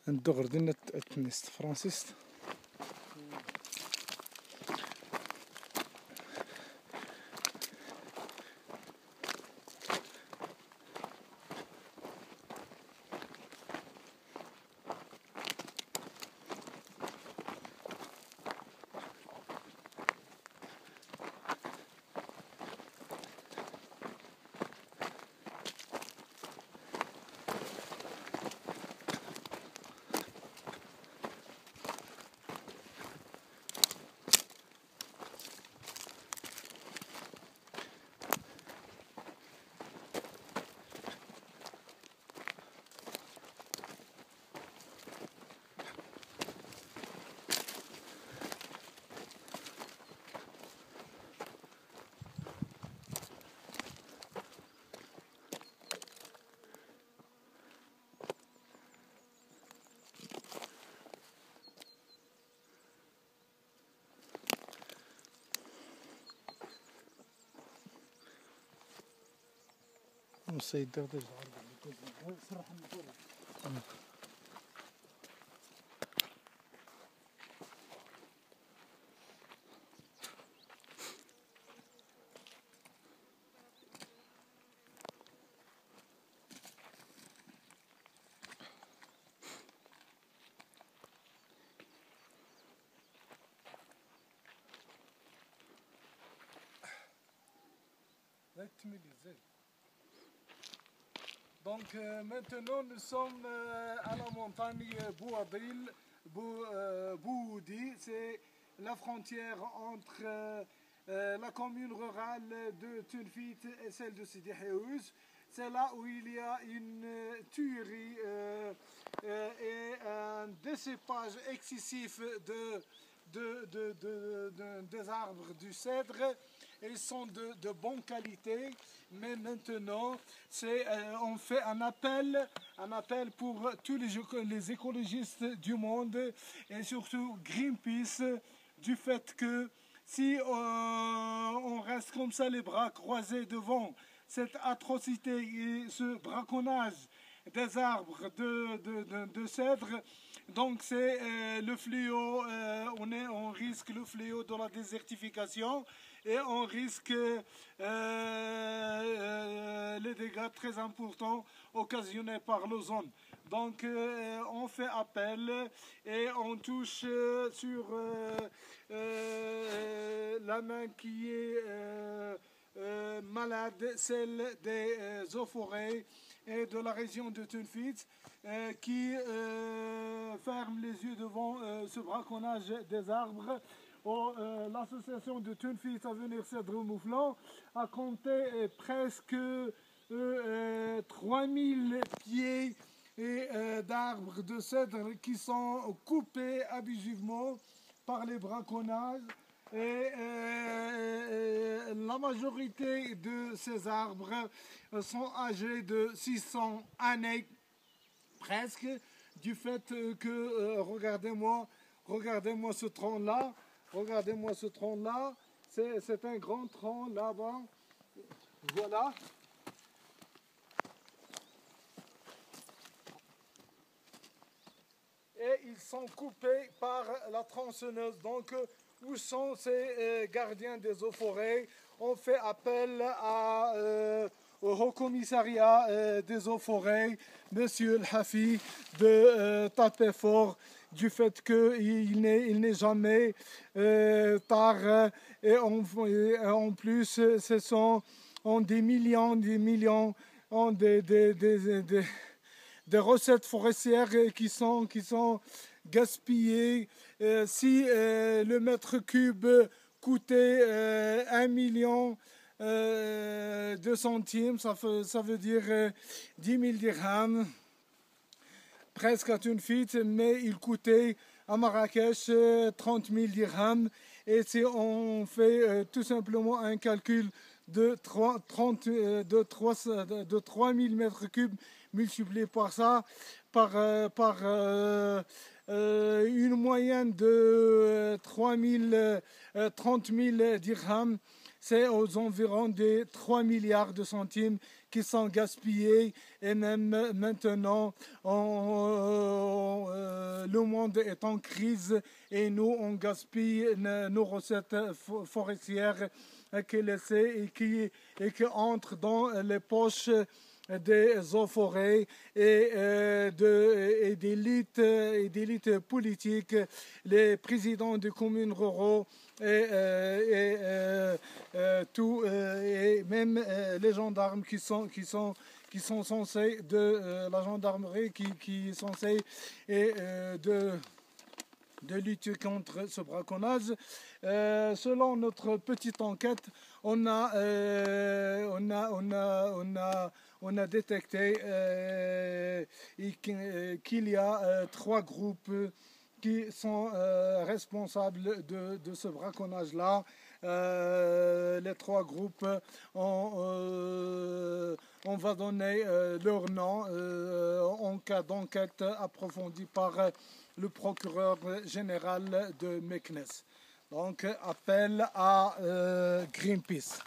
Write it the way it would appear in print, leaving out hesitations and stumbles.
الدغر دينا تنست فرانسيس نصيد دغدغ صراحة Donc maintenant nous sommes à la montagne Bouhoudi, c'est la frontière entre la commune rurale de Tunfit et celle de Sidi Héouz. C'est là où il y a une tuerie et un décépage excessif des arbres du cèdre. Ils sont de bonne qualité, mais maintenant on fait un appel pour tous les écologistes du monde et surtout Greenpeace, du fait que si on reste comme ça les bras croisés devant cette atrocité et ce braconnage des arbres de cèdre, donc c'est le fléau, on risque le fléau de la désertification et on risque les dégâts très importants occasionnés par l'ozone. Donc on fait appel et on touche sur la main qui est malade, celle des eaux-forêts et de la région de Tunfit, qui ferme les yeux devant ce braconnage des arbres. L'association de Tunfit Avenir Cèdre Mouflon a compté presque 3000 pieds d'arbres de cèdre qui sont coupés abusivement par les braconnages. Et la majorité de ces arbres sont âgés de 600 années presque, du fait que, regardez-moi ce tronc-là, c'est un grand tronc là-bas, voilà. Et ils sont coupés par la tronçonneuse. Donc, où sont ces gardiens des eaux-forêts? On fait appel au Haut Commissariat des eaux-forêts, Monsieur El Hafi, de taper fort du fait qu'il n'est jamais tard. Et en plus, ce sont des millions, des recettes forestières qui sont gaspillées. Si le mètre cube coûtait 1 million de centimes, ça veut dire 10 000 dirhams, presque à Tunfit, mais il coûtait à Marrakech 30 000 dirhams. Et si on fait tout simplement un calcul de 3 000 mètres cubes multiplié par ça, par une moyenne de 30 000 dirhams, c'est aux environs des 3 milliards de centimes qui sont gaspillés. Et même maintenant, le monde est en crise et nous, on gaspille nos recettes forestières qui entrent dans les poches des eaux forêts et d'élites politiques, les présidents des communes ruraux et même les gendarmes qui sont censés la gendarmerie qui est censée de lutter contre ce braconnage. Selon notre petite enquête, on a détecté qu'il y a 3 groupes qui sont responsables de ce braconnage-là. Les 3 groupes, on va donner leur nom en cas d'enquête approfondie par le procureur général de Meknès. Donc, appel à Greenpeace.